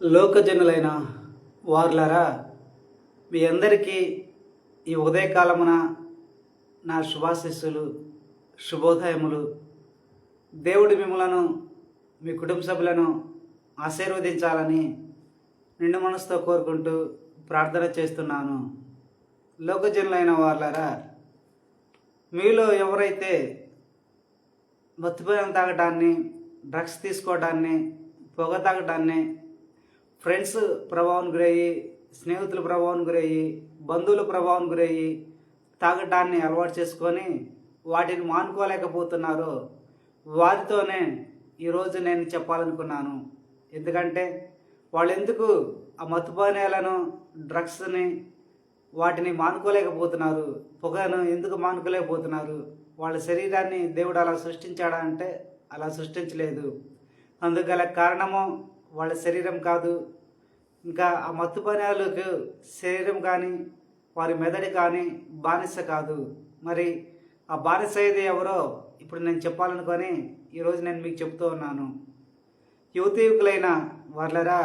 లోకజనులైన వార్లారా, మీ అందరికీ ఈ ఉదయకాలమున నా శుభాశీస్సులు, శుభోదయములు. దేవుడు మిమ్మలను, మీ కుటుంబ సభ్యులను ఆశీర్వదించాలని నిండు మనసుతో కోరుకుంటూ ప్రార్థన చేస్తున్నాను. లోకజనులైన వార్లారా, మీలో ఎవరైతే మత్తుపానం తాగడాన్ని, డ్రగ్స్ తీసుకోవడాన్ని, పొగ తాగడాన్ని, ఫ్రెండ్స్ ప్రభావం గురయ్యి, స్నేహితుల ప్రభావం గురయ్యి, బంధువుల ప్రభావం గురయ్యి తాగటాన్ని అలవాటు చేసుకొని వాటిని మానుకోలేకపోతున్నారో వారితోనే ఈరోజు నేను చెప్పాలనుకున్నాను. ఎందుకంటే వాళ్ళు ఎందుకు ఆ మత్తుపానీయాలను, డ్రగ్స్ని, వాటిని మానుకోలేకపోతున్నారు, పొగను ఎందుకు మానుకోలేకపోతున్నారు? వాళ్ళ శరీరాన్ని దేవుడు అలా సృష్టించాడా అంటే అలా సృష్టించలేదు. అందుగల కారణము వాళ్ళ శరీరం కాదు, ఇంకా ఆ మత్తు పానీయాలకు శరీరం కానీ వారి మెదడు కానీ బానిస కాదు. మరి ఆ బానిస అయ్యేది ఎవరో ఇప్పుడు నేను చెప్పాలనుకొని ఈరోజు నేను మీకు చెప్తూ ఉన్నాను. యువతీయుకులైన వాళ్ళరా,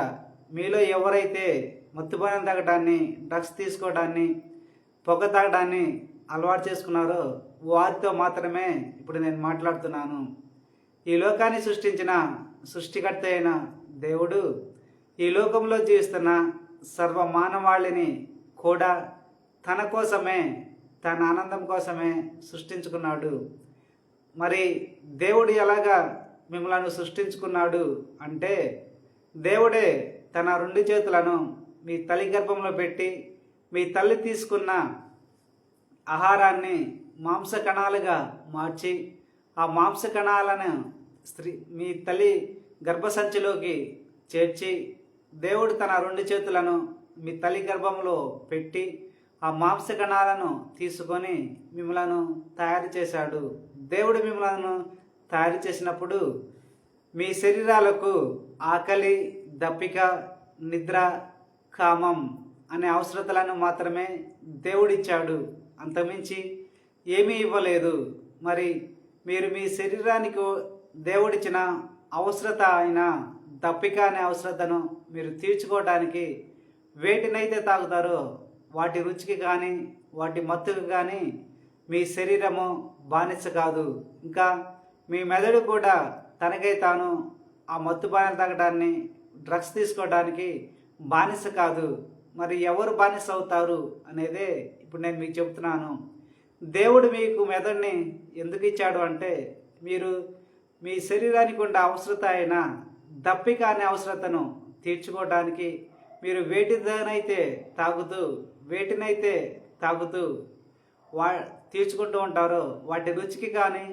మీలో ఎవరైతే మత్తుపానం తాగడాన్ని, డ్రగ్స్ తీసుకోవడాన్ని, పొగ తాగడాన్ని అలవాటు చేసుకున్నారో వారితో మాత్రమే ఇప్పుడు నేను మాట్లాడుతున్నాను. ఈ లోకాన్ని సృష్టించిన సృష్టికర్త అయిన దేవుడు ఈ లోకంలో జీవిస్తున్న సర్వ మానవాళిని కూడా తన కోసమే, తన ఆనందం కోసమే సృష్టించుకున్నాడు. మరి దేవుడు ఎలాగా మిమ్మల్ని సృష్టించుకున్నాడు అంటే, దేవుడే తన రెండు చేతులను మీ తల్లి గర్భంలో పెట్టి మీ తల్లి తీసుకున్న ఆహారాన్ని మాంస కణాలుగా మార్చి ఆ మాంస కణాలను మీ తల్లి గర్భసంచిలోకి చేర్చి దేవుడు తన రెండు చేతులను మీ తల్లి గర్భంలో పెట్టి ఆ మాంస కణాలను తీసుకొని మిమ్మలను తయారు చేశాడు. దేవుడు మిమ్మలను తయారు చేసినప్పుడు మీ శరీరాలకు ఆకలి, దప్పిక, నిద్ర, కామం అనే అవసరతలను మాత్రమే దేవుడిచ్చాడు, అంతమించి ఏమీ ఇవ్వలేదు. మరి మీరు మీ శరీరానికి దేవుడిచ్చిన అవసరత అయిన దప్పిక అనే అవసరతను మీరు తీర్చుకోవడానికి వేటినైతే తాగుతారో వాటి రుచికి కానీ వాటి మత్తుకు కానీ మీ శరీరము బానిస కాదు. ఇంకా మీ మెదడు కూడా తనకై తాను ఆ మత్తు బానిస తాగడాన్ని, డ్రగ్స్ తీసుకోవడానికి బానిస కాదు. మరి ఎవరు బానిస అవుతారు అనేదే ఇప్పుడు నేను మీకు చెప్తున్నాను. దేవుడు మీకు మెదడుని ఎందుకు ఇచ్చాడు అంటే, మీరు మీ శరీరానికి ఉన్న అవసరత అయిన దప్పిక అనే అవసరతను తీర్చుకోవడానికి మీరు వేటినైతే తాగుతూ తీర్చుకుంటూ ఉంటారో వాటి రుచికి కానీ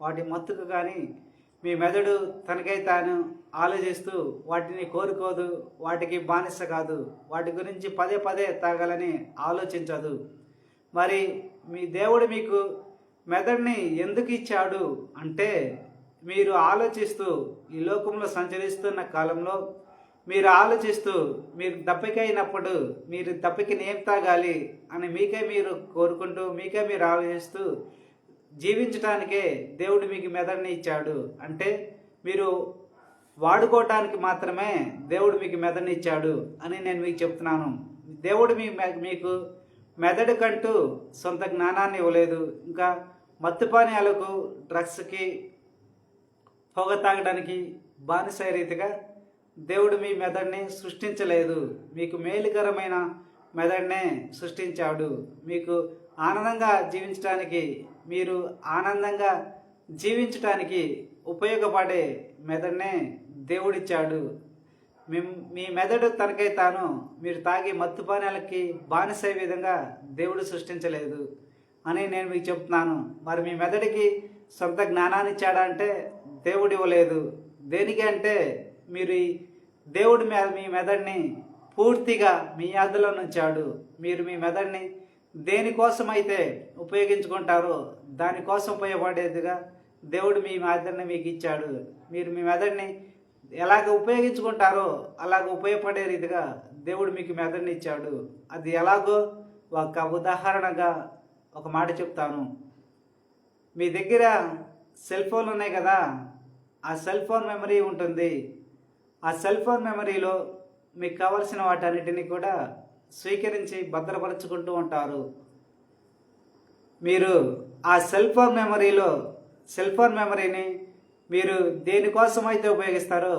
వాటి మత్తుకు కానీ మీ మెదడు తనకై తాను ఆలోచిస్తూ వాటిని కోరుకోదు, వాటికి బానిస కాదు, వాటి గురించి పదే పదే తాగాలని ఆలోచించదు. మరి మీ దేవుడు మీకు మెదడుని ఎందుకు ఇచ్చాడు అంటే, మీరు ఆలోచిస్తూ ఈ లోకంలో సంచరిస్తున్న కాలంలో మీరు ఆలోచిస్తూ మీరు దప్పికైనప్పుడు మీరు దప్పికని ఏం తాగాలి అని మీకే మీరు కోరుకుంటూ మీకే మీరు ఆలోచిస్తూ జీవించడానికే దేవుడు మీకు మెదడుని ఇచ్చాడు. అంటే మీరు వాడుకోవటానికి మాత్రమే దేవుడు మీకు మెదడుని ఇచ్చాడు అని నేను మీకు చెప్తున్నాను. దేవుడు మీకు మెదడు కంటూ సొంత జ్ఞానాన్ని ఇవ్వలేదు. ఇంకా మత్తుపానీయాలకు, డ్రగ్స్కి, పొగ తాగడానికి బానిస రీతిగా దేవుడు మీ మెదడుని సృష్టించలేదు. మీకు మేలుకరమైన మెదడునే సృష్టించాడు. మీకు ఆనందంగా జీవించడానికి, మీరు ఆనందంగా జీవించడానికి ఉపయోగపడే మెదడునే దేవుడిచ్చాడు. మీ మెదడు తనకై తాను మీరు తాగే మత్తుపానీయాలకి బానిసే విధంగా దేవుడు సృష్టించలేదు అని నేను మీకు చెప్తున్నాను. మరి మీ మెదడుకి సొంత జ్ఞానాన్ని ఇచ్చాడా అంటే దేవుడు ఇవ్వలేదు. దేనికి అంటే, మీరు దేవుడు మీ మెదడుని పూర్తిగా మీ అదులో ఉంచాడు. మీరు మీ మెదడుని దేనికోసమైతే ఉపయోగించుకుంటారో దానికోసం ఉపయోగపడేదిగా దేవుడు మీ మెదడుని మీకు ఇచ్చాడు. మీరు మీ మెదడుని ఎలాగ ఉపయోగించుకుంటారో అలాగ ఉపయోగపడే రీతిగా దేవుడు మీకు మెదడుని ఇచ్చాడు. అది ఎలాగో ఒక ఉదాహరణగా ఒక మాట చెప్తాను. మీ దగ్గర సెల్ ఫోన్లు ఉన్నాయి కదా, ఆ సెల్ ఫోన్ మెమరీ ఉంటుంది. ఆ సెల్ ఫోన్ మెమరీలో మీకు కావలసిన వాటన్నిటిని కూడా స్వీకరించి భద్రపరుచుకుంటూ ఉంటారు. మీరు ఆ సెల్ ఫోన్ మెమరీని మీరు దేనికోసం అయితే ఉపయోగిస్తారో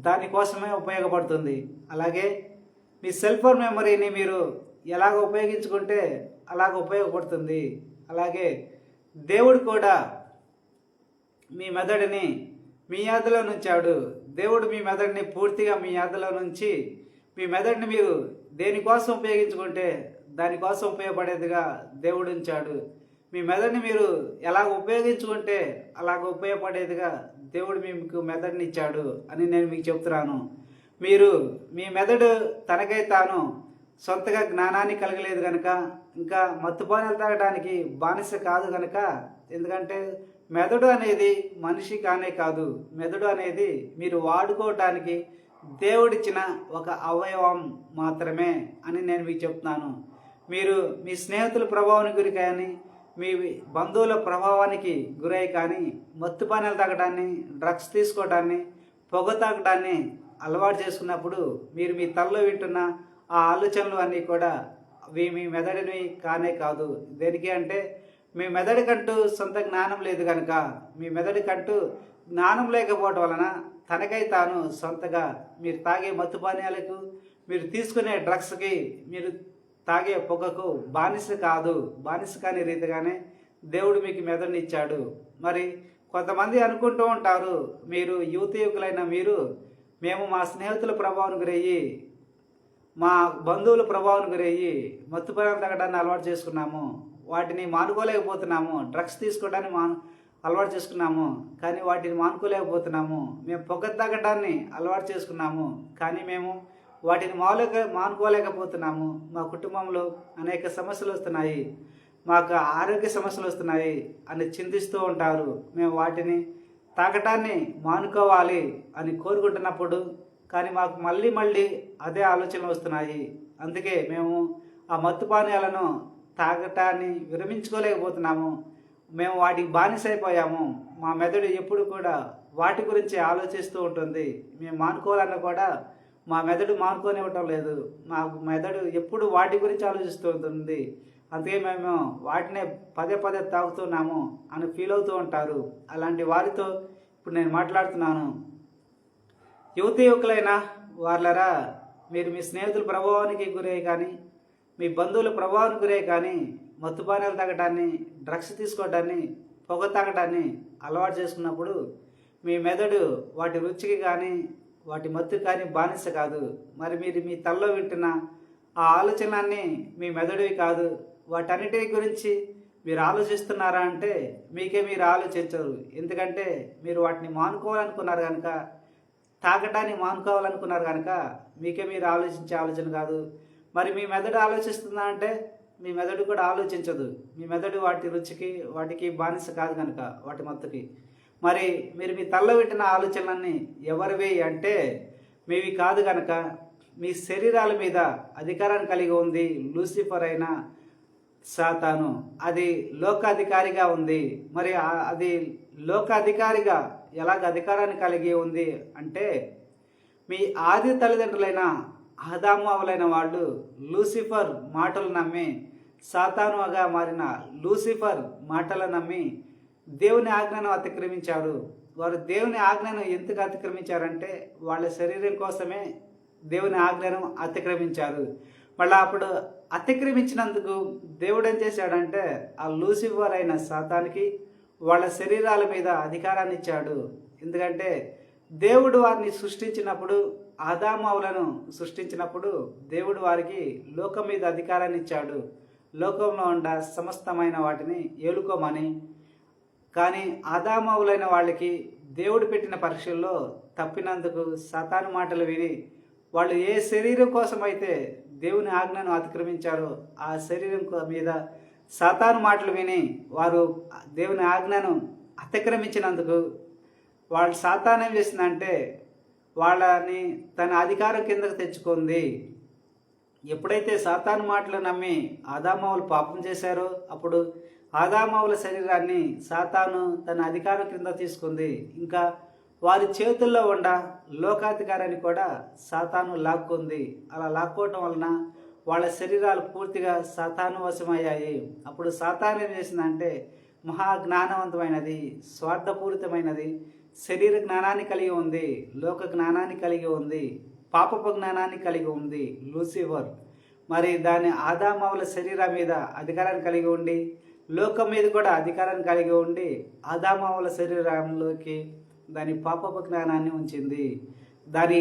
దానికోసమే ఉపయోగపడుతుంది. అలాగే మీ సెల్ ఫోన్ మెమరీని మీరు ఎలాగ ఉపయోగించుకుంటే అలాగ ఉపయోగపడుతుంది. అలాగే దేవుడు కూడా మీ మెదడుని మీ యాదలో నుంచాడు. దేవుడు మీ మెదడుని పూర్తిగా మీ యాదలో నుంచి మీ మెదడుని మీరు దేనికోసం ఉపయోగించుకుంటే దానికోసం ఉపయోగపడేదిగా దేవుడు ఉంచాడు. మీ మెదడుని మీరు ఎలాగ ఉపయోగించుకుంటే అలాగ ఉపయోగపడేదిగా దేవుడు మీకు మెదడుని ఇచ్చాడు అని నేను మీకు చెప్తున్నాను. మీరు మీ మెదడు తనకై తాను సొంతగా జ్ఞానాన్ని కలగలేదు కనుక, ఇంకా మత్తుపానీయాలు తాగడానికి బానిస కాదు కనుక, ఎందుకంటే మెదడు అనేది మనిషి కానే కాదు, మెదడు అనేది మీరు వాడుకోవటానికి దేవుడిచ్చిన ఒక అవయవం మాత్రమే అని నేను మీకు చెప్తున్నాను. మీరు మీ స్నేహితుల ప్రభావానికి గురి కానీ, మీ బంధువుల ప్రభావానికి గురై కానీ మత్తు పానీయాలు తాగడాన్ని, డ్రగ్స్ తీసుకోవడాన్ని, పొగ తాగడాన్ని అలవాటు చేసుకున్నప్పుడు మీరు మీ తలలో వింటున్న ఆ ఆలోచనలు అన్నీ కూడా అవి మీ మెదడుని కానే కాదు. దేనికి అంటే మీ మెదడుకంటూ సొంత జ్ఞానం లేదు కనుక, మీ మెదడుకంటూ జ్ఞానం లేకపోవటం వలన తనకై తాను సొంతగా మీరు తాగే మత్తు పానీయాలకు, మీరు తీసుకునే డ్రగ్స్కి, మీరు తాగే పొగకు బానిస కాని రీతిగానే దేవుడు మీకు మెదడుని ఇచ్చాడు. మరి కొంతమంది అనుకుంటూ ఉంటారు, మీరు యువకులైన మీరు, మేము మా స్నేహితుల ప్రభావం గురయ్యి, మా బంధువుల ప్రభావం గురయ్యి మత్తు పానీయాలు తాగడాన్ని అలవాటు చేసుకున్నాము, వాటిని మానుకోలేకపోతున్నాము, డ్రగ్స్ తీసుకోవడానికి అలవాటు చేసుకున్నాము కానీ వాటిని మానుకోలేకపోతున్నాము, మేము పొగ తాగడాన్ని అలవాటు చేసుకున్నాము కానీ మేము వాటిని మానుకోలేకపోతున్నాము, మా కుటుంబంలో అనేక సమస్యలు వస్తున్నాయి, మాకు ఆరోగ్య సమస్యలు వస్తున్నాయి అని చింతిస్తూ ఉంటారు. మేము వాటిని తాగటాన్ని మానుకోవాలి అని కోరుకుంటున్నప్పుడు కానీ మాకు మళ్ళీ అదే ఆలోచనలు వస్తున్నాయి. అందుకే మేము ఆ మత్తు పానీయాలను తాగటాన్ని విరమించుకోలేకపోతున్నాము, మేము వాటికి బానిసైపోయాము. మా మెదడు ఎప్పుడు కూడా వాటి గురించి ఆలోచిస్తూ ఉంటుంది. మేము మానుకోవాలన్నా కూడా మా మెదడు మానుకోనివ్వటం లేదు. మా మెదడు ఎప్పుడు వాటి గురించి ఆలోచిస్తూ ఉంటుంది. అందుకే మేము వాటినే పదే తాగుతున్నాము అని ఫీల్ అవుతూ ఉంటారు. అలాంటి వారితో ఇప్పుడు నేను మాట్లాడుతున్నాను. యువకులైన వాళ్ళరా, మీరు మీ స్నేహితుల ప్రభావానికి గురై కానీ, మీ బంధువుల ప్రభావానికి గురై కానీ మత్తు పానీయాలు తాగడాన్ని, డ్రగ్స్ తీసుకోవడాన్ని, పొగ తాగడాన్ని అలవాటు చేసుకున్నప్పుడు మీ మెదడు వాటి రుచికి కానీ వాటి మత్తు కానీ బానిస కాదు. మరి మీరు మీ తలలో వింటున్న ఆ ఆలోచనలన్నీ మీ మెదడువి కాదు. వాటన్నిటి గురించి మీరు ఆలోచిస్తున్నారా అంటే మీకే మీరు ఆలోచించరు. ఎందుకంటే మీరు వాటిని మానుకోవాలనుకున్నారు కనుక, తాగటాన్ని మానుకోవాలనుకున్నారు కనుక మీకే మీరు ఆలోచించే ఆలోచన కాదు. మరి మీ మెదడు ఆలోచిస్తుందా అంటే మీ మెదడు కూడా ఆలోచించదు. మీ మెదడు వాటి రుచికి వాటికి బానిస కాదు కనుక, వాటి మత్తుకి. మరి మీరు మీ తలలో పెట్టిన ఆలోచనలన్నీ ఎవరివి అంటే మీవి కాదు కనుక, మీ శరీరాల మీద అధికారాన్ని కలిగి ఉంది లూసిఫర్ అయిన సాతాను. అది లోకాధికారిగా ఉంది. మరి అది లోకాధికారిగా ఎలాగ అధికారాన్ని కలిగి ఉంది అంటే, మీ ఆది తల్లిదండ్రులైన ఆదాము అవ్వలైన వాళ్ళు లూసిఫర్ మాటలు నమ్మి, సాతానుగా మారిన లూసిఫర్ మాటలు నమ్మి దేవుని ఆజ్ఞను అతిక్రమించారు. వారు దేవుని ఆజ్ఞను ఎందుకు అతిక్రమించారంటే వాళ్ళ శరీరం కోసమే దేవుని ఆజ్ఞను అతిక్రమించారు. మళ్ళీ అప్పుడు అతిక్రమించినందుకు దేవుడు ఏం చేశాడంటే ఆ లూసిఫర్ అయిన సాతానికి వాళ్ళ శరీరాల మీద అధికారాన్ని ఇచ్చాడు. ఎందుకంటే దేవుడు వారిని సృష్టించినప్పుడు, ఆదాములను సృష్టించినప్పుడు దేవుడు వారికి లోకం మీద అధికారాన్ని ఇచ్చాడు. లోకంలో ఉండ సమస్తమైన వాటిని ఏలుకోమని. కానీ ఆదాములైన వాళ్ళకి దేవుడు పెట్టిన పరీక్షల్లో తప్పినందుకు సాతాను మాటలు విని వాళ్ళు ఏ శరీరం కోసం అయితే దేవుని ఆజ్ఞను అతిక్రమించారో ఆ శరీరం మీద సాతాను మాటలు విని వారు దేవుని ఆజ్ఞను అతిక్రమించినందుకు వాళ్ళు సాతాను ఏం చేసిందంటే వాళ్ళని తన అధికారం కిందకు తెచ్చుకుంది. ఎప్పుడైతే సాతాను మాటలు నమ్మి ఆదామవులు పాపం చేశారో అప్పుడు ఆదామవుల శరీరాన్ని సాతాను తన అధికారం కింద తీసుకుంది. ఇంకా వారి చేతుల్లో ఉన్న లోకాధికారాన్ని కూడా సాతాను లాక్కుంది. అలా లాక్కోవటం వలన వాళ్ళ శరీరాలు పూర్తిగా సాతాను వశమయ్యాయి. అప్పుడు సాతాను ఏం చేసిందంటే మహా జ్ఞానవంతమైనది, స్వార్థపూరితమైనది, శరీర జ్ఞానాన్ని కలిగి ఉంది, లోక జ్ఞానాన్ని కలిగి ఉంది, పాపపు జ్ఞానాన్ని కలిగి ఉంది లూసిఫర్. మరి దాని ఆదామవుల శరీరం మీద అధికారాన్ని కలిగి ఉండి, లోకం మీద కూడా అధికారాన్ని కలిగి ఉండి, ఆదామవుల శరీరంలోకి దాని పాపపు జ్ఞానాన్ని ఉంచింది, దాని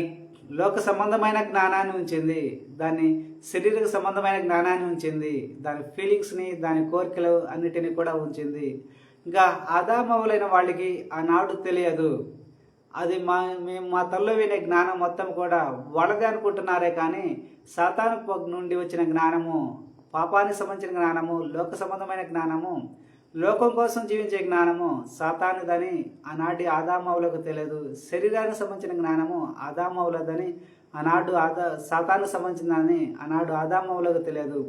లోక సంబంధమైన జ్ఞానాన్ని ఉంచింది, దాని శరీర సంబంధమైన జ్ఞానాన్ని ఉంచింది, దాని ఫీలింగ్స్ని, దాని కోరికలు అన్నిటినీ కూడా ఉంచింది. ఇంకా ఆదామవులైన వాళ్ళకి ఆనాడు తెలియదు. అది మేము మా తల్లో వినే జ్ఞానం మొత్తం కూడా వాళ్ళదే అనుకుంటున్నారే కానీ సాతాను నుండి వచ్చిన జ్ఞానము, పాపానికి సంబంధించిన జ్ఞానము, లోక సంబంధమైన జ్ఞానము, లోకం కోసం జీవించే జ్ఞానము సాతానుదని ఆనాటి ఆదామవులకు తెలియదు. శరీరానికి సంబంధించిన జ్ఞానము ఆదామవులదని ఆనాడు సాతానుకు సంబంధించిందని ఆనాడు ఆదామవులకు తెలియదు.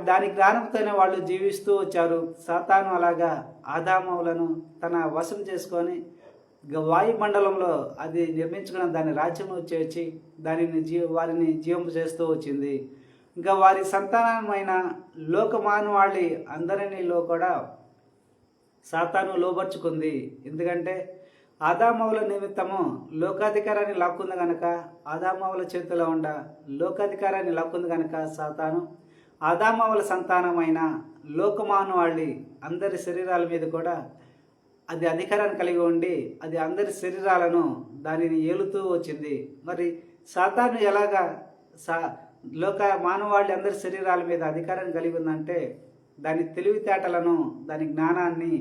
దాని జ్ఞానంతోనే వాళ్ళు జీవిస్తూ వచ్చారు. సాతాను అలాగా ఆదామవులను తన వశం చేసుకొని వాయుమండలంలో అది నిర్మించుకున్న దాని రాజ్యము చేర్చి వారిని జీవం చేస్తూ వచ్చింది. ఇంకా వారి సంతానమైన లోకమానవాళి అందరిలో కూడా సాతాను లోబర్చుకుంది. ఎందుకంటే ఆదామవుల నిమిత్తము లోకాధికారాన్ని లాక్కుంది కనుక, ఆదామవుల చేతిలో ఉండ లోకాధికారాన్ని లాక్కుంది కనుక సాతాను ఆదామవుల సంతానమైన లోకమానవాళి అందరి శరీరాల మీద కూడా అది అధికారాన్ని కలిగి ఉండి అది అందరి శరీరాలను దానిని ఏలుతూ వచ్చింది. మరి సాతాను ఎలాగా లోక మానవాళి అందరి శరీరాల మీద అధికారాన్ని కలిగి ఉందంటే దాని తెలివితేటలను, దాని జ్ఞానాన్ని,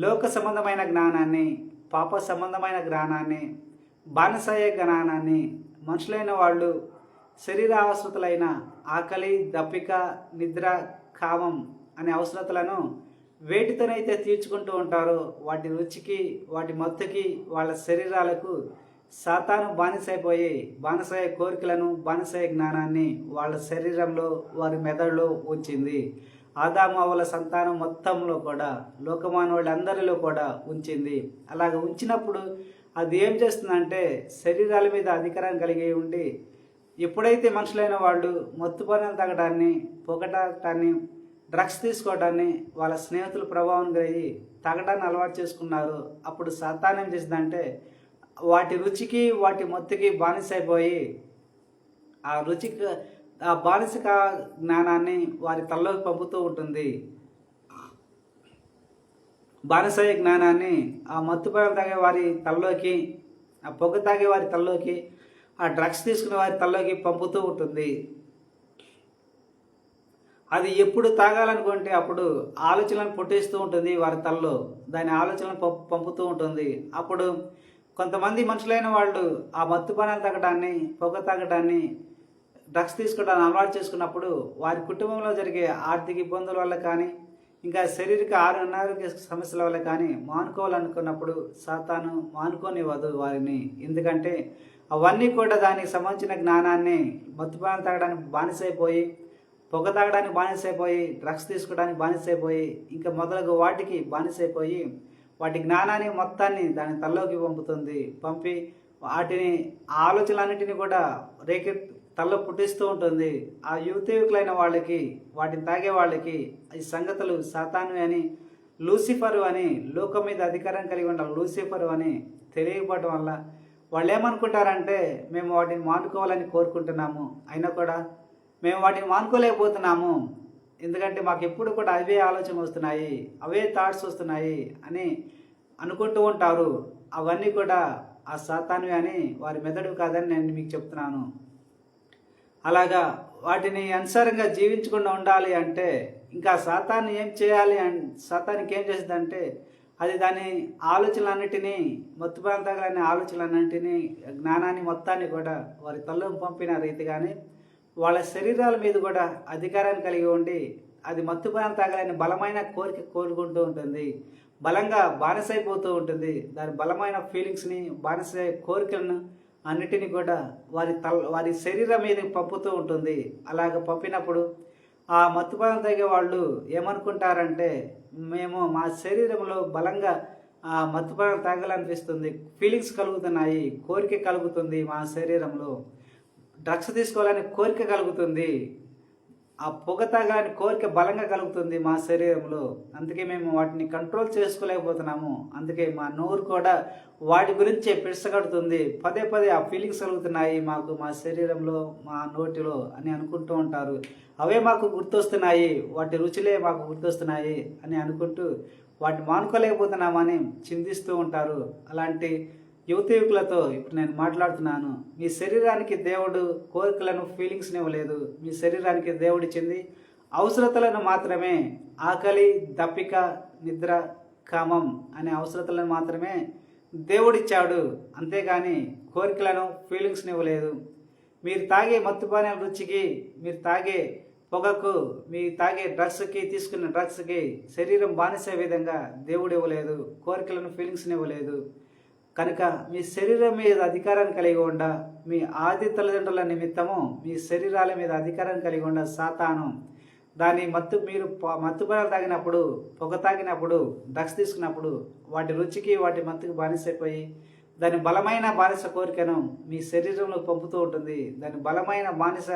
లోక సంబంధమైన జ్ఞానాన్ని, పాప సంబంధమైన జ్ఞానాన్ని, బానిసయ్య జ్ఞానాన్ని, మనుషులైన వాళ్ళు శరీర అవసరతలైన ఆకలి, దప్పిక, నిద్ర, కామం అనే అవసరతలను వేటితోనైతే తీర్చుకుంటూ ఉంటారో వాటి రుచికి, వాటి మత్తుకి, వాళ్ళ శరీరాలకు సాతాను బానిసయ్య కోరికలను, బానిసయ్య జ్ఞానాన్ని వాళ్ళ శరీరంలో, వారి మెదడులో ఉంచింది. ఆదామవుల సంతానం మొత్తంలో కూడా, లోకమానవులందరిలో కూడా ఉంచింది. అలాగ ఉంచినప్పుడు అది ఏం చేస్తుందంటే శరీరాల మీద అధికారాన్ని కలిగి ఉండి ఎప్పుడైతే మనుషులైన వాళ్ళు మత్తుపానం తాగడాన్ని, పొగటాన్ని, డ్రగ్స్ తీసుకోవడాన్ని, వాళ్ళ స్నేహితుల ప్రభావం కలిగి తాగడాన్ని అలవాటు చేసుకున్నారు. అప్పుడు సాతాను ఏం చేసిందంటే వాటి రుచికి, వాటి మత్తుకి బానిసైపోయి ఆ బానిసక జ్ఞానాన్ని వారి తల్లోకి పంపుతూ ఉంటుంది. బానిసయ్య జ్ఞానాన్ని ఆ మత్తుపానం తాగే వారి తల్లోకి, ఆ పొగ తాగే వారి తల్లోకి, ఆ డ్రగ్స్ తీసుకునే వారి తల్లోకి పంపుతూ ఉంటుంది. అది ఎప్పుడు తాగాలనుకుంటే అప్పుడు ఆలోచనలను పుట్టిస్తూ ఉంటుంది వారి తల్లో, దాని ఆలోచనలను పంపుతూ ఉంటుంది. అప్పుడు కొంతమంది మనుషులైన వాళ్ళు ఆ మత్తుపానాలు తాగడాన్ని, పొగ తాగడాన్ని, డ్రగ్స్ తీసుకోవడాన్ని అలవాటు చేసుకున్నప్పుడు వారి కుటుంబంలో జరిగే ఆర్థిక ఇబ్బందుల వల్ల కానీ, ఇంకా శారీరక అనారోగ్య సమస్యల వల్ల కానీ మానుకోవాలనుకున్నప్పుడు సాతాను మానుకోనివ్వదు వారిని. ఎందుకంటే అవన్నీ కూడా దానికి సంబంధించిన జ్ఞానాన్ని, మత్తుపానం తాగడానికి బానిసైపోయి, పొగ తాగడానికి బానిసైపోయి, డ్రగ్స్ తీసుకోవడానికి బానిసైపోయి, ఇంకా మొదలగు వాటికి బానిసైపోయి వాటి జ్ఞానాన్ని మొత్తాన్ని దాని తల్లోకి పంపి వాటిని ఆలోచనలన్నింటినీ కూడా తల్లో పుట్టిస్తూ ఉంటుంది. ఆ యువకులైన వాళ్ళకి, వాటిని తాగే వాళ్ళకి ఈ సంగతులు సాతాను అని, లూసిఫరు అని, లోకం మీద అధికారం కలిగి ఉన్న లూసిఫరు అని తెలియకపోవడం వల్ల వాళ్ళు ఏమనుకుంటారంటే మేము వాటిని మానుకోవాలని కోరుకుంటున్నాము, అయినా కూడా మేము వాటిని మానుకోలేకపోతున్నాము, ఎందుకంటే మాకు ఎప్పుడు కూడా అవే ఆలోచన వస్తున్నాయి, అవే థాట్స్ వస్తున్నాయి అని అనుకుంటూ ఉంటారు. అవన్నీ కూడా ఆ సాతాను అని, వారి మెదడు కాదని నేను మీకు చెప్తున్నాను. అలాగా వాటిని అనుసారంగా జీవించకుండా ఉండాలి అంటే ఇంకా సాతాను ఏం చేయాలి సాతానికి ఏం చేస్తుందంటే అది దాని ఆలోచనలన్నిటినీ, మత్తుపానం తాగలనే ఆలోచనలన్నింటినీ, జ్ఞానాన్ని మొత్తాన్ని కూడా వారి తల్లోకి పంపిన రీతిగానే వాళ్ళ శరీరాల మీద కూడా అధికారాన్ని కలిగి ఉండి అది మత్తుపానం తాగాలని బలమైన కోరిక కోరుకుంటూ ఉంటుంది, బలంగా బానిసైపోతూ ఉంటుంది. దాని బలమైన ఫీలింగ్స్ని, బానిస కోరికలను అన్నిటినీ కూడా వారి శరీరం మీద పంపుతూ ఉంటుంది. అలాగ పంపినప్పుడు ఆ మత్తుపానం తాగే వాళ్ళు ఏమనుకుంటారంటే మేము మా శరీరంలో బలంగా ఆ మత్తుపానం తాగాలనిపిస్తుంది, ఫీలింగ్స్ కలుగుతున్నాయి, కోరిక కలుగుతుంది మా శరీరంలో. డ్రగ్స్ తీసుకోవాలని కోరిక కలుగుతుంది, ఆ పొగ తాగాలని కోరిక బలంగా కలుగుతుంది మా శరీరంలో. అందుకే మేము వాటిని కంట్రోల్ చేసుకోలేకపోతున్నాము. అందుకే మా నోరు కూడా వాటి గురించే పిడసగడుతుంది. పదే పదే ఆ ఫీలింగ్స్ కలుగుతున్నాయి మాకు మా శరీరంలో, మా నోటిలో అని అనుకుంటూ ఉంటారు. అవే మాకు గుర్తొస్తున్నాయి, వాటి రుచులే మాకు గుర్తొస్తున్నాయి అని అనుకుంటూ వాటిని మానుకోలేకపోతున్నామని చింతిస్తూ ఉంటారు. అలాంటి యువకులతో ఇప్పుడు నేను మాట్లాడుతున్నాను. మీ శరీరానికి దేవుడు కోరికలను, ఫీలింగ్స్ని ఇవ్వలేదు. మీ శరీరానికి దేవుడిచ్చింది అవసరతలను మాత్రమే. ఆకలి, దప్పిక, నిద్ర, కామం అనే అవసరతలను మాత్రమే దేవుడిచ్చాడు. అంతేగాని కోరికలను, ఫీలింగ్స్ని ఇవ్వలేదు. మీరు తాగే మత్తుపానీయాల రుచికి, మీరు తాగే పొగకు, మీరు తాగే డ్రగ్స్కి, తీసుకున్న డ్రగ్స్కి శరీరం బానిసే విధంగా దేవుడు ఇవ్వలేదు. కోరికలను, ఫీలింగ్స్ని ఇవ్వలేదు. కనుక మీ శరీరం మీద అధికారాన్ని కలిగి ఉండ, మీ ఆది తల్లిదండ్రుల నిమిత్తము మీ శరీరాల మీద అధికారాన్ని కలిగి ఉండ సాతాను దాని మీరు మత్తుపానాలు తాగినప్పుడు, పొగ తాగినప్పుడు, డ్రగ్స్ తీసుకున్నప్పుడు వాటి రుచికి, వాటి మత్తుకు బానిసైపోయి దాని బలమైన బానిస కోరికను మీ శరీరంలో పంపుతూ ఉంటుంది. దాని బలమైన బానిస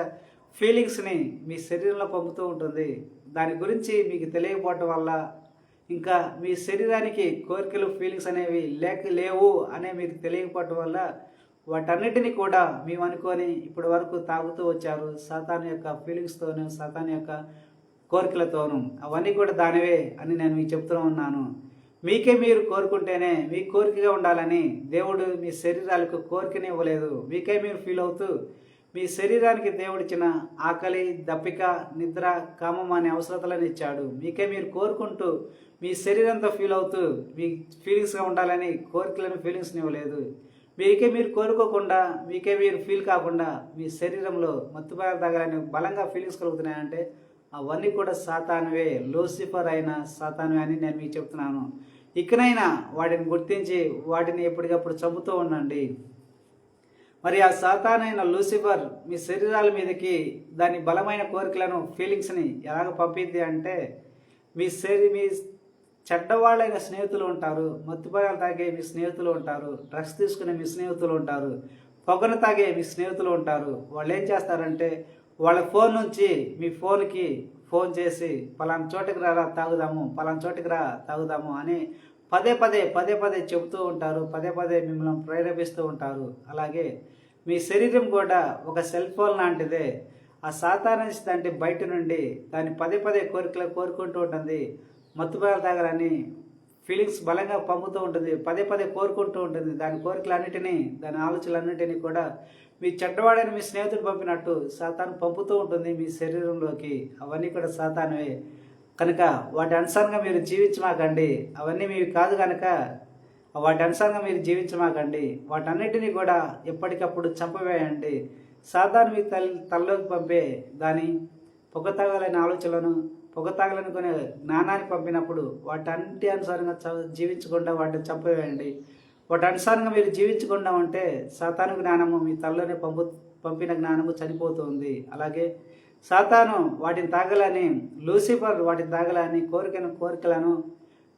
ఫీలింగ్స్ని మీ శరీరంలో పంపుతూ ఉంటుంది. దాని గురించి మీకు తెలియకపోవటం వల్ల, ఇంకా మీ శరీరానికి కోరికలు, ఫీలింగ్స్ అనేవి లేవు అనే మీకు తెలియకపోవటం వల్ల వాటన్నిటిని కూడా మేము అనుకొని ఇప్పటి వరకు తాగుతూ వచ్చారు. సాతాను యొక్క ఫీలింగ్స్తోనూ, సాతాను యొక్క కోరికలతోనూ. అవన్నీ కూడా దానివే అని నేను మీకు చెప్తూ ఉన్నాను. మీకే మీరు కోరుకుంటేనే మీ కోరికగా ఉండాలని దేవుడు మీ శరీరాలకు కోరికనే ఇవ్వలేదు. మీకే మీరు ఫీల్ అవుతూ మీ శరీరానికి దేవుడిచ్చిన ఆకలి, దప్పిక, నిద్ర, కామం అనే అవసరతలను ఇచ్చాడు. మీకే మీరు కోరుకుంటూ మీ శరీరంతో ఫీల్ అవుతూ మీ ఫీలింగ్స్గా ఉండాలని కోరికలను, ఫీలింగ్స్ని ఇవ్వలేదు. మీకే మీరు కోరుకోకుండా, మీకే మీరు ఫీల్ కాకుండా మీ శరీరంలో మత్తుపానాలు తాగాలని బలంగా ఫీలింగ్స్ కలుగుతున్నాయంటే అవన్నీ కూడా సాతానువే, లూసిఫర్ అయిన సాతానువే అని నేను మీకు చెప్తున్నాను. ఇకనైనా వాటిని గుర్తించి వాటిని ఎప్పటికప్పుడు చంపుతూ ఉండండి. మరి ఆ సాతానైన లూసిఫర్ మీ శరీరాల మీదకి దాని బలమైన కోరికలను, ఫీలింగ్స్ని ఎలాగ పంపిద్ది అంటే, మీ చెడ్డవాళ్ళైన స్నేహితులు ఉంటారు, మత్తుపానాలు తాగే మీ స్నేహితులు ఉంటారు, డ్రగ్స్ తీసుకునే మీ స్నేహితులు ఉంటారు, పొగను తాగే మీ స్నేహితులు ఉంటారు. వాళ్ళు ఏం చేస్తారంటే వాళ్ళ ఫోన్ నుంచి మీ ఫోన్కి ఫోన్ చేసి పలానా చోటుకి రా తాగుదాము, పలానా చోటుకి రా తాగుదాము అని పదే పదే చెబుతూ ఉంటారు. పదే పదే మిమ్మల్ని ప్రేరేపిస్తూ ఉంటారు. అలాగే మీ శరీరం కూడా ఒక సెల్ ఫోన్ లాంటిదే. ఆ సాతాను అంటే బయట నుండి దాన్ని పదే కోరుకుంటూ ఉంటుంది. మత్తుపానాలు తాగాలని ఫీలింగ్స్ బలంగా పంపుతూ ఉంటుంది, పదే కోరుకుంటూ ఉంటుంది. దాని కోరికలన్నిటినీ, దాని ఆలోచనలన్నిటినీ కూడా మీ చెడ్డవాడని మీ స్నేహితుడు పంపినట్టు సాతాను పంపుతూ ఉంటుంది మీ శరీరంలోకి. అవన్నీ కూడా సాతానువే. కనుక వాటి అనుసారంగా మీరు జీవించమాకండి. అవన్నీ మీవి కాదు కనుక వాటి అనుసారంగా మీరు జీవించమాకండి. వాటన్నిటినీ కూడా ఎప్పటికప్పుడు చంపవేయండి. సాతాను మీ తలలోకి పంపే దాని పొగ తాగాలనే ఆలోచనలను, పొగ తాగాలనుకునే జ్ఞానాన్ని పంపినప్పుడు వాటన్నిటి అనుసారంగా జీవించకుండా వాటిని చంపవేయండి. వాటి అనుసారంగా మీరు జీవించకుండా ఉంటే సాతాను జ్ఞానము మీ తలలోనే పంపిన జ్ఞానము చనిపోతుంది. అలాగే సాతాను వాటిని తాగాలని, లూసిఫర్ వాటిని తాగాలని కోరికలను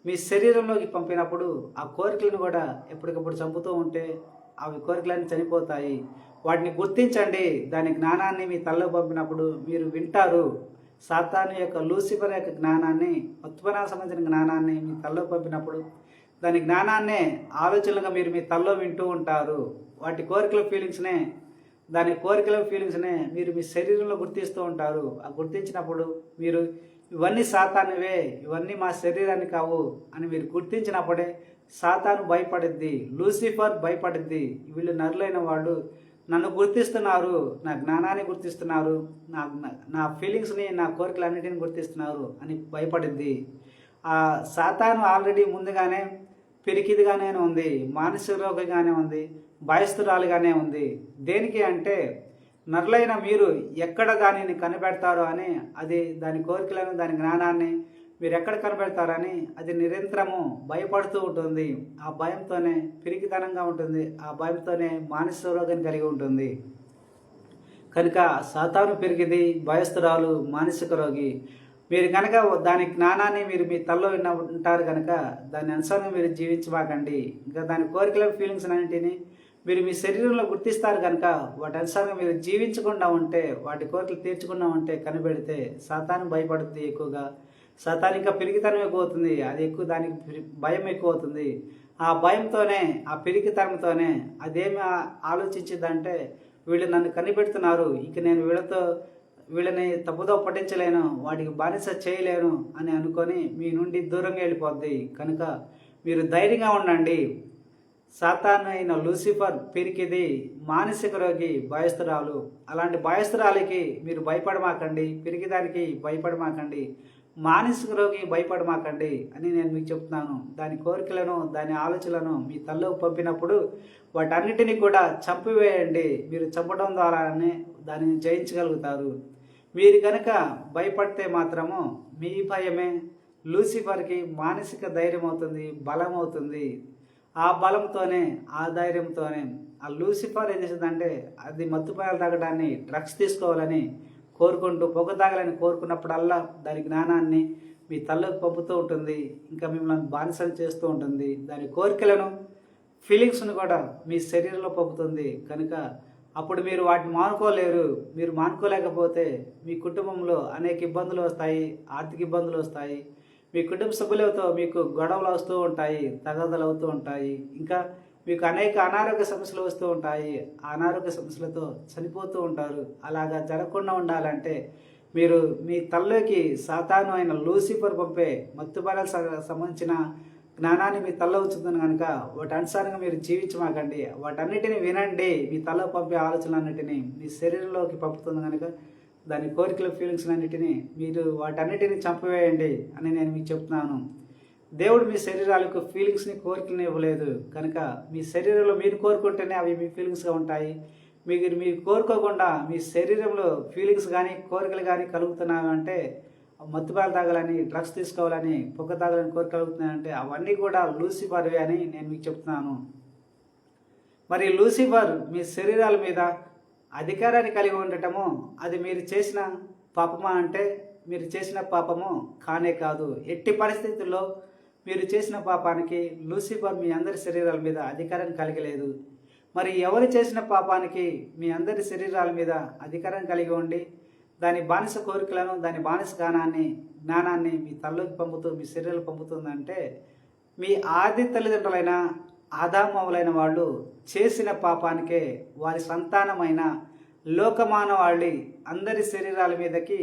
మీ శరీరంలోకి పంపినప్పుడు ఆ కోరికలను కూడా ఎప్పటికప్పుడు చంపుతూ ఉంటే అవి కోరికలన్నీ చనిపోతాయి. వాటిని గుర్తించండి. దాని జ్ఞానాన్ని మీ తలలో పంపినప్పుడు మీరు వింటారు. సాతాను యొక్క, లూసిఫర్ యొక్క జ్ఞానాన్ని, మత్తుపానాలకు సంబంధించిన జ్ఞానాన్ని మీ తలలో పంపినప్పుడు దాని జ్ఞానాన్నే ఆలోచనలుగా మీరు మీ తలలో వింటూ ఉంటారు. వాటి కోరికల ఫీలింగ్స్నే, దాని కోరికల ఫీలింగ్స్నే మీరు మీ శరీరంలో గుర్తిస్తూ ఉంటారు. ఆ గుర్తించినప్పుడు మీరు ఇవన్నీ సాతానువే, ఇవన్నీ మా శరీరాన్ని కావు అని మీరు గుర్తించినప్పుడే సాతాను భయపడిద్ది, లూసిఫర్ భయపడిద్ది. వీళ్ళు నరులైన వాళ్ళు నన్ను గుర్తిస్తున్నారు, నా జ్ఞానాన్ని గుర్తిస్తున్నారు, నా ఫీలింగ్స్ని, నా కోరికలన్నిటిని గుర్తిస్తున్నారు అని భయపడిద్ది. ఆ సాతాను ఆల్రెడీ ముందుగానే పిరికిదిగానే ఉంది, మానసిక రోగిగానే ఉంది, భయస్థురాలుగానే ఉంది. దేనికి అంటే నరులైన మీరు ఎక్కడ దానిని కనిపెడతారో అని, అది దాని కోరికలను, దాని జ్ఞానాన్ని మీరు ఎక్కడ కనిపెడతారని అది నిరంతరము భయపడుతూ ఉంటుంది. ఆ భయంతోనే పిరికితనంగా ఉంటుంది, ఆ భయంతోనే మానసిక రోగాన్ని కలిగి ఉంటుంది. కనుక సాతాను పిరికిది, భయస్థురాలు, మానసిక రోగి. మీరు కనుక దాని జ్ఞానాన్ని మీరు మీ తలలో ఉంటారు కనుక దాని అనుసారంగా మీరు జీవించమాకండి. ఇంకా దాని కోరికల ఫీలింగ్స్ అన్నింటినీ మీరు మీ శరీరంలో గుర్తిస్తారు కనుక వాటి అనుసారంగా మీరు జీవించకుండా ఉంటే, వాటి కోరికలు తీర్చకుండా ఉంటే, కనిపెడితే సాతాను భయపడుతుంది ఎక్కువగా. సాతాను ఇంకా పిరికితనం ఎక్కువ అవుతుంది. అది ఎక్కువ, దానికి భయం ఎక్కువ అవుతుంది. ఆ భయంతోనే, ఆ పిరికితనంతోనే అదేమి ఆలోచించిందంటే, వీళ్ళు నన్ను కనిపెడుతున్నారు, ఇక నేను వీళ్ళని తప్పుదో పట్టించలేను, వాటికి బానిస చేయలేను అని అనుకొని మీ నుండి దూరంగా వెళ్ళిపోద్ది. కనుక మీరు ధైర్యంగా ఉండండి. సాతాను అయిన లూసిఫర్ పిరికిది, మానసిక రోగి, భయస్థురాలు. అలాంటి భయస్థురాలికి మీరు భయపడమాకండి, పిరికిదానికి భయపడమాకండి, మానసిక రోగి భయపడమాకండి అని నేను మీకు చెప్తున్నాను. దాని కోరికలను, దాని ఆలోచనలను మీ తల్లోకి పంపినప్పుడు వాటన్నిటినీ కూడా చంపివేయండి. మీరు చంపడం ద్వారానే దానిని జయించగలుగుతారు. మీరు కనుక భయపడితే మాత్రము మీ భయమే లూసిఫర్కి మానసిక ధైర్యం అవుతుంది, బలం అవుతుంది. ఆ బలంతోనే, ఆ ధైర్యంతోనే ఆ లూసిఫర్ ఏం చేసిందంటే, అది మత్తుపాయాలు తాగడాన్ని, డ్రగ్స్ తీసుకోవాలని కోరుకుంటూ, పొగ తాగాలని కోరుకున్నప్పుడల్లా దాని జ్ఞానాన్ని మీ తల్లోకి పంపుతూ ఉంటుంది. ఇంకా మిమ్మల్ని బానిసలు చేస్తూ ఉంటుంది. దాని కోరికలను, ఫీలింగ్స్ను కూడా మీ శరీరంలో పంపుతుంది. కనుక అప్పుడు మీరు వాటిని మానుకోలేరు. మీరు మానుకోలేకపోతే మీ కుటుంబంలో అనేక ఇబ్బందులు వస్తాయి, ఆర్థిక ఇబ్బందులు వస్తాయి. మీ కుటుంబ సభ్యులతో మీకు గొడవలు వస్తూ ఉంటాయి, తగాదాలు అవుతూ ఉంటాయి. ఇంకా మీకు అనేక అనారోగ్య సమస్యలు వస్తూ ఉంటాయి. ఆ అనారోగ్య సమస్యలతో చనిపోతూ ఉంటారు. అలాగా జరగకుండా ఉండాలంటే మీరు మీ తల్లోకి సాతాను అయిన లూసిఫర్ పంపే మత్తుపాలకు సంబంధించిన జ్ఞానాన్ని మీ తల్లో ఉంచుతుంది కనుక వాటి అనుసారంగా మీరు జీవించమాకండి. వాటన్నిటిని వినండి. మీ తల్లో పంపే ఆలోచనలన్నిటినీ మీ శరీరంలోకి పంపుతుంది కనుక దాని కోరికల ఫీలింగ్స్ అన్నిటినీ మీరు వాటన్నిటిని చంపివేయండి అని నేను మీకు చెప్తున్నాను. దేవుడు మీ శరీరాలకు ఫీలింగ్స్ని, కోరికలను ఇవ్వలేదు కనుక మీ శరీరంలో మీరు కోరుకుంటేనే అవి మీ ఫీలింగ్స్గా ఉంటాయి. మీరు కోరుకోకుండా మీ శరీరంలో ఫీలింగ్స్ కానీ, కోరికలు కానీ కలుగుతున్నాయి అంటే, మత్తుపాలు తాగాలని, డ్రగ్స్ తీసుకోవాలని, పొగ తాగాలని కోరిక కలుగుతున్నాయంటే అవన్నీ కూడా లూసిఫర్వే అని నేను మీకు చెప్తున్నాను. మరి లూసిఫర్ మీ శరీరాల మీద అధికారాన్ని కలిగి ఉండటము అది మీరు చేసిన పాపమా అంటే, మీరు చేసిన పాపము కానే కాదు. ఎట్టి పరిస్థితుల్లో మీరు చేసిన పాపానికి లూసిఫర్ మీ అందరి శరీరాల మీద అధికారాన్ని కలిగలేదు. మరి ఎవరు చేసిన పాపానికి మీ అందరి శరీరాల మీద అధికారం కలిగి ఉండి దాని బానిస కోరికలను, దాని బానిస జ్ఞానాన్ని మీ తల్లోకి పంపుతూ, మీ శరీరాలు పంపుతుందంటే, మీ ఆది తల్లిదండ్రులైన ఆదామవులైన వాళ్ళు చేసిన పాపానికే వారి సంతానమైన లోకమానవాళి అందరి శరీరాల మీదకి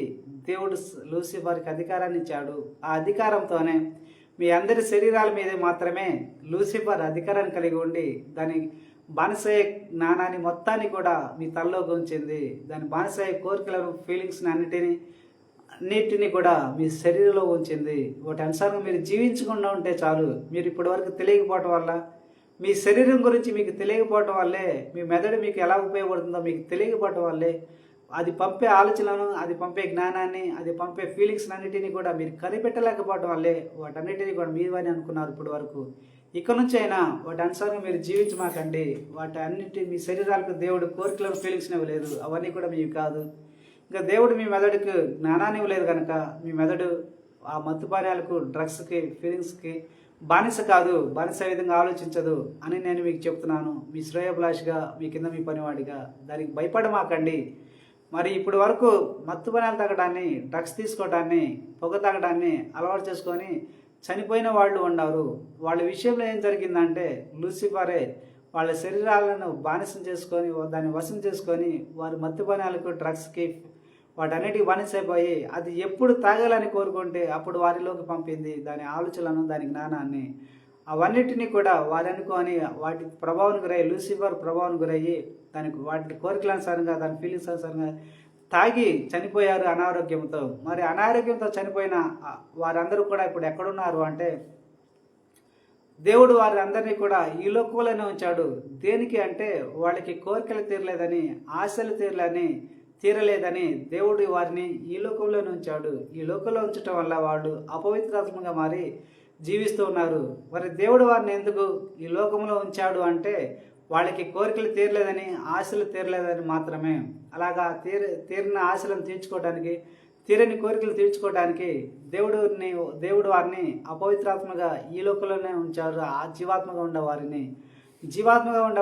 దేవుడు లూసిఫర్కి అధికారాన్ని ఇచ్చాడు. ఆ అధికారంతోనే మీ అందరి శరీరాల మీద మాత్రమే లూసిఫర్ అధికారాన్ని కలిగి ఉండి దాని బానిసయ్యే జ్ఞానాన్ని మొత్తాన్ని కూడా మీ తల్లోకి ఉంచింది. దాని బానిసయ్యే కోరికలను, ఫీలింగ్స్ని అన్నిటినీ కూడా మీ శరీరంలో ఉంచింది. వాటి అనుసారంగా మీరు జీవించకుండా ఉంటే చాలు. మీరు ఇప్పటి వరకు తెలియకపోవటం వల్ల, మీ శరీరం గురించి మీకు తెలియకపోవటం వల్లే, మీ మెదడు మీకు ఎలా ఉపయోగపడుతుందో మీకు తెలియకపోవటం వల్లే అది పంపే ఆలోచనలను, అది పంపే జ్ఞానాన్ని, అది పంపే ఫీలింగ్స్ అన్నిటినీ కూడా మీరు కనిపెట్టలేకపోవడం వల్లే వాటన్నిటినీ కూడా మీవని అనుకున్నారు ఇప్పటి వరకు. ఇక నుంచి అయినా వాటి అనుసారంగా మీరు జీవించమాకండి. వాటి అన్నిటి మీ శరీరాలకు దేవుడు కోరికలను, ఫీలింగ్స్ని ఇవ్వలేదు. అవన్నీ కూడా మీవి కాదు. ఇంకా దేవుడు మీ మెదడుకు జ్ఞానాన్ని ఇవ్వలేదు కనుక మీ మెదడు ఆ మత్తుపానీయాలకు, డ్రగ్స్కి, ఫీలింగ్స్కి బానిస కాదు, బానిస విధంగా ఆలోచించదు అని నేను మీకు చెప్తున్నాను. మీ శ్రేయోభిలాషిగా, మీ కింద మీ పనివాడిగా దానికి భయపడమాకండి. మరి ఇప్పుడు వరకు మత్తుపానీయాలు తాగడాన్ని, డ్రగ్స్ తీసుకోవడాన్ని, పొగ తాగడాన్ని అలవాటు చేసుకొని చనిపోయిన వాళ్ళు ఉన్నారు. వాళ్ళ విషయంలో ఏం జరిగిందంటే, లూసిఫరే వాళ్ళ శరీరాలను బానిసం చేసుకొని, దాన్ని వశం చేసుకొని, వారి మత్తుపానీయాలకు, డ్రగ్స్కి, వాటన్నిటికీ బానిసైపోయి అది ఎప్పుడు తాగాలని కోరుకుంటే అప్పుడు వారిలోకి పంపింది దాని ఆలోచనలను, దాని జ్ఞానాన్ని. అవన్నిటినీ కూడా వారు అనుకొని వాటి ప్రభావం గురయ్యి, లూసిఫర్ ప్రభావం గురయ్యి వాటి కోరికల అనుసారంగా, దాని ఫీలింగ్స్ అనుసారంగా తాగి చనిపోయారు అనారోగ్యంతో. మరి అనారోగ్యంతో చనిపోయిన వారందరూ కూడా ఇప్పుడు ఎక్కడున్నారు అంటే, దేవుడు వారి అందరినీ కూడా ఈ లోకంలోనే ఉంచాడు. దేనికి అంటే, వాళ్ళకి కోరికలు తీరలేదని, ఆశలు తీరలేదని దేవుడు వారిని ఈ లోకంలోనే ఉంచాడు. ఈ లోకంలో ఉంచడం వల్ల వాళ్ళు అపవిత్రాత్మగా మారి జీవిస్తూ ఉన్నారు. మరి దేవుడు వారిని ఎందుకు ఈ లోకంలో ఉంచాడు అంటే, వాళ్ళకి కోరికలు తీరలేదని, ఆశలు తీరలేదని మాత్రమే. అలాగా తీరిన ఆశలను తీర్చుకోవడానికి, తీరని కోరికలు తీర్చుకోవడానికి దేవుడు వారిని అపవిత్రాత్మగా ఈ లోకంలోనే ఉంచారు. ఆ జీవాత్మగా ఉండే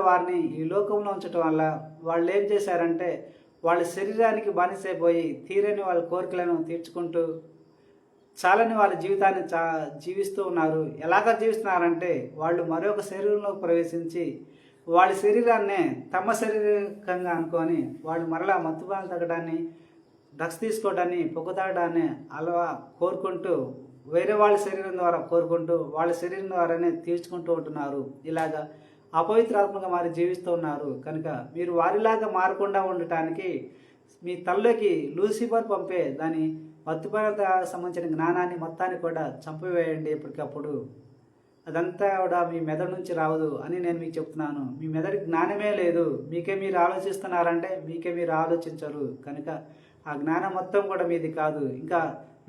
వారిని ఈ లోకంలో ఉంచడం వల్ల వాళ్ళు ఏం చేశారంటే వాళ్ళ శరీరానికి బానిసైపోయి తీరని వాళ్ళ కోరికలను తీర్చుకుంటూ చాలని వాళ్ళ జీవితాన్ని జీవిస్తూ ఉన్నారు. ఎలాగ జీవిస్తున్నారంటే వాళ్ళు మరొక శరీరంలో ప్రవేశించి వాళ్ళ శరీరాన్నే తమ శరీరకంగా అనుకొని వాళ్ళు మరలా మత్తుపాలు తగ్గడాన్ని, డ్రగ్స్ తీసుకోవడాన్ని, పొగ తాగడాన్ని కోరుకుంటూ వేరే వాళ్ళ శరీరం ద్వారా కోరుకుంటూ వాళ్ళ శరీరం ద్వారానే తీర్చుకుంటూ ఉంటున్నారు. ఇలాగా అపవిత్రాత్మగా మారి జీవిస్తూ ఉన్నారు. కనుక మీరు వారిలాగా మారకుండా ఉండటానికి మీ తల్లోకి లూసిఫర్ పంపే దాని మత్తుపాలతో సంబంధించిన జ్ఞానాన్ని మొత్తాన్ని కూడా చంపివేయండి ఎప్పటికప్పుడు. అదంతా కూడా మీ మెదడు నుంచి రావదు అని నేను మీకు చెప్తున్నాను. మీ మెదడుకి జ్ఞానమే లేదు. మీకే మీరు ఆలోచిస్తున్నారంటే మీకే మీరు ఆలోచించరు. కనుక ఆ జ్ఞానం మొత్తం కూడా మీది కాదు. ఇంకా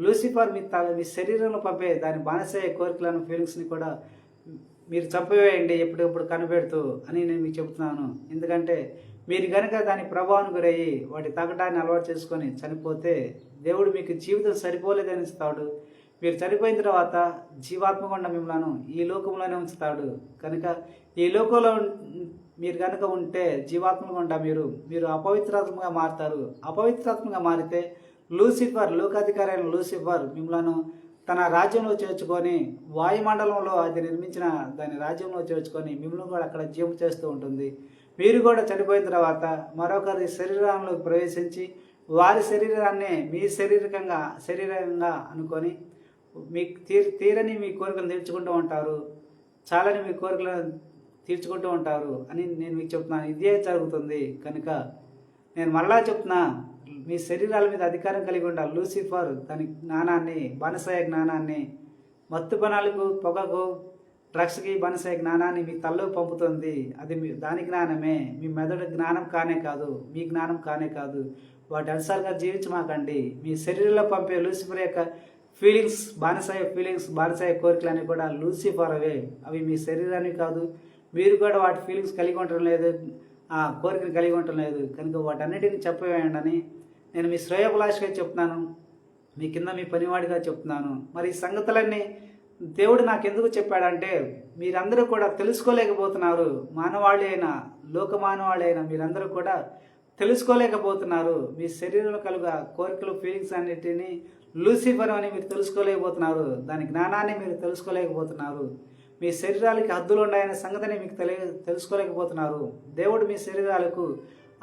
లూసిఫర్ మీ శరీరంలో పంపే దాని బానిసయ్యే కోరికలను, ఫీలింగ్స్ని కూడా మీరు చంపివేయండి ఎప్పుడెప్పుడు కనిపెడుతూ అని నేను మీకు చెప్తున్నాను. ఎందుకంటే మీరు కనుక దాని ప్రభావానికి గురయ్యి వాటి తగ్గడాన్ని అలవాటు చేసుకొని చనిపోతే దేవుడు మీకు జీవితం సరిపోలేదని ఇస్తాడు. మీరు చనిపోయిన తర్వాత జీవాత్మకుండా మిమ్మల్ని ఈ లోకంలోనే ఉంచుతాడు. కనుక ఈ లోకంలో మీరు కనుక ఉంటే జీవాత్మగా మీరు అపవిత్రాత్మగా మారుతారు. అపవిత్రాత్మగా మారితే లోకాధికారి అయిన లూసిఫర్ మిమ్మల్ని తన రాజ్యంలో చేర్చుకొని వాయుమండలంలో అది నిర్మించిన దాని రాజ్యంలో చేర్చుకొని మిమ్మల్ని కూడా అక్కడ జీవం చేస్తూ ఉంటుంది. మీరు కూడా చనిపోయిన తర్వాత మరొకరి శరీరంలోకి ప్రవేశించి వారి శరీరాన్ని మీ శరీరంగా అనుకొని మీకు తీరని మీ కోరికలు తీర్చుకుంటూ ఉంటారు. చాలని మీ కోరికలను తీర్చుకుంటూ ఉంటారు అని నేను మీకు చెప్తున్నాను. ఇదే జరుగుతుంది. కనుక నేను మరలా చెప్తున్నా, మీ శరీరాల మీద అధికారం కలిగి ఉండాలి. లూసిఫర్ దాని జ్ఞానాన్ని, బానిసయ్య జ్ఞానాన్ని, మత్తు పనాలకు, పొగకు, డ్రగ్స్కి బానిసయ్య జ్ఞానాన్ని మీ తల్లో పంపుతుంది. అది దాని జ్ఞానమే. మీ మెదడు జ్ఞానం కానే కాదు, మీ జ్ఞానం కానే కాదు. వాటి అనుసారంగా జీవించమాకండి. మీ శరీరంలో పంపే లూసిఫర్ యొక్క బానిసయ్య కోరికలన్నీ కూడా లూసిఫర్ అవి మీ శరీరాన్ని కాదు. మీరు కూడా వాటి ఫీలింగ్స్ కలిగి ఉండటం లేదు, ఆ కోరికను కలిగి ఉండటం లేదు. కనుక వాటన్నిటిని చెప్పవేయండి అని నేను మీ శ్రేయోభిలాషిగా చెప్తున్నాను. మీ కింద మీ పనివాడిగా చెప్తున్నాను. మరి ఈ సంగతులన్నీ దేవుడు నాకు ఎందుకు చెప్పాడంటే మీరందరూ కూడా తెలుసుకోలేకపోతున్నారు. లోక మానవాళ్ళైనా మీరందరూ కూడా తెలుసుకోలేకపోతున్నారు. మీ శరీరంలో కలుగా కోరికలు, ఫీలింగ్స్ అన్నిటినీ లూసిఫర్ అని మీరు తెలుసుకోలేకపోతున్నారు. దాని జ్ఞానాన్ని మీరు తెలుసుకోలేకపోతున్నారు. మీ శరీరాలకి హద్దులు ఉన్నాయనే సంగతిని మీకు తెలుసుకోలేకపోతున్నారు. దేవుడు మీ శరీరాలకు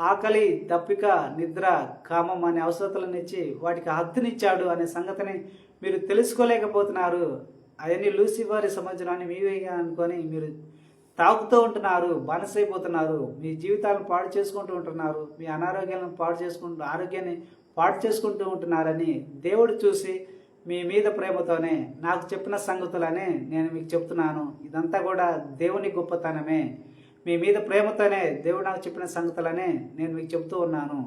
ఆకలి, దప్పిక, నిద్ర, కామం అనే అవసరతలను ఇచ్చి వాటికి హద్దునిచ్చాడు అనే సంగతిని మీరు తెలుసుకోలేకపోతున్నారు. అవన్నీ లూసిఫర్ సంబంధించిన మీవే అనుకొని మీరు తాగుతూ ఉంటున్నారు, బానిసైపోతున్నారు. మీ జీవితాలను పాడు చేసుకుంటూ ఉంటున్నారు. మీ ఆరోగ్యాన్ని పాడు చేసుకుంటూ ఉంటున్నారని దేవుడు చూసి మీ మీద ప్రేమతోనే నాకు చెప్పిన సంగతులనే నేను మీకు చెప్తున్నాను. ఇదంతా కూడా దేవుని గొప్పతనమే. మీ మీద ప్రేమతోనే దేవుడు నాకు చెప్పిన సంగతులనే నేను మీకు చెప్తూ ఉన్నాను.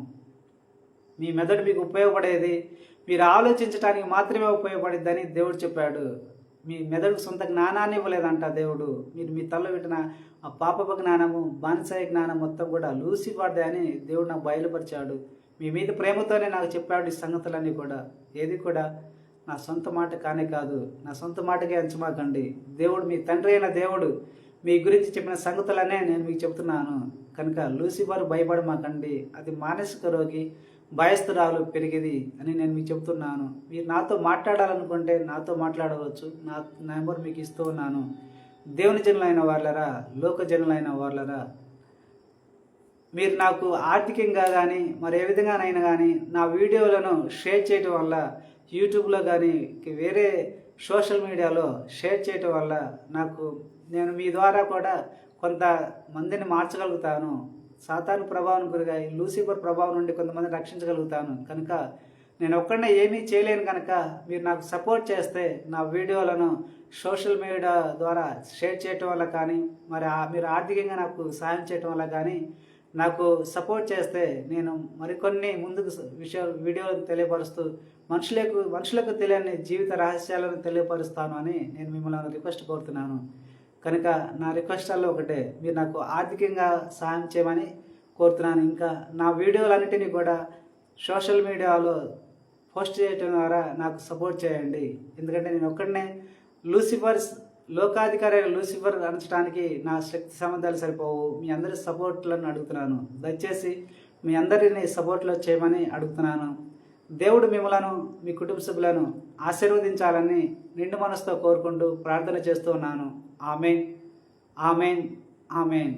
మీ మెదడు మీకు ఉపయోగపడేది మీరు ఆలోచించడానికి మాత్రమే ఉపయోగపడిద్దని దేవుడు చెప్పాడు. మీ మెదడుకు సొంత జ్ఞానాన్ని ఇవ్వలేదంట దేవుడు. మీరు మీ తల్లో పెట్టిన ఆ పాపపు జ్ఞానము, బానిసయ్య జ్ఞానం మొత్తం కూడా లూసిఫర్దే అని దేవుడు నాకు బయలుపరిచాడు. మీ మీద ప్రేమతోనే నాకు చెప్పాడు ఈ సంగతులన్నీ కూడా. ఏది కూడా నా సొంత మాట కానే కాదు. నా సొంత మాటకే అంచమాకండి. దేవుడు, మీ తండ్రి అయిన దేవుడు మీ గురించి చెప్పిన సంగతులనే నేను మీకు చెప్తున్నాను. కనుక లూసిఫర్ భయపడమాకండి. అది మానసిక రోగి, భయస్థురాలు పెరిగేది అని నేను మీకు చెప్తున్నాను. మీరు నాతో మాట్లాడాలనుకుంటే నాతో మాట్లాడవచ్చు. నా నెంబర్ మీకు ఇస్తూ ఉన్నాను. దేవుని జనులైన వాళ్ళరా, లోక జనులైన వాళ్ళరా, మీరు నాకు ఆర్థికంగా కానీ మరి ఏ విధంగానైనా కానీ నా వీడియోలను షేర్ చేయటం వల్ల, యూట్యూబ్లో కానీ వేరే సోషల్ మీడియాలో షేర్ చేయటం వల్ల నేను మీ ద్వారా కూడా కొంతమందిని మార్చగలుగుతాను. సాతాను ప్రభావం గురిగా లూసిఫర్ ప్రభావం నుండి కొంతమందిని రక్షించగలుగుతాను. కనుక నేను ఒక్కడనే ఏమీ చేయలేను. కనుక మీరు నాకు సపోర్ట్ చేస్తే నా వీడియోలను సోషల్ మీడియా ద్వారా షేర్ చేయటం వల్ల కానీ మరి మీరు ఆర్థికంగా నాకు సహాయం చేయటం వల్ల కానీ నాకు సపోర్ట్ చేస్తే నేను మరికొన్ని ముందుకు వీడియోలను తెలియపరుస్తూ మనుషులకు తెలియని జీవిత రహస్యాలను తెలియపరుస్తాను అని నేను మిమ్మల్ని రిక్వెస్ట్ కోరుతున్నాను. కనుక నా రిక్వెస్టాల్లో ఒకటే, మీరు నాకు ఆర్థికంగా సహాయం చేయమని కోరుతున్నాను. ఇంకా నా వీడియోలన్నిటినీ కూడా సోషల్ మీడియాలో పోస్ట్ చేయటం ద్వారా నాకు సపోర్ట్ చేయండి. ఎందుకంటే నేను ఒక్కడనే లోకాధికారి లూసిఫర్ అనచడానికి నా శక్తి సామర్థ్యాలు సరిపోవు. మీ అందరి సపోర్ట్లను అడుగుతున్నాను. దయచేసి మీ అందరినీ సపోర్ట్లో చేయమని అడుగుతున్నాను. దేవుడు మిమ్మలను మీ కుటుంబ సభ్యులను ఆశీర్వదించాలని నిండు మనసుతో కోరుకుంటూ ప్రార్థన చేస్తూ ఉన్నాను. Amen, amen, amen.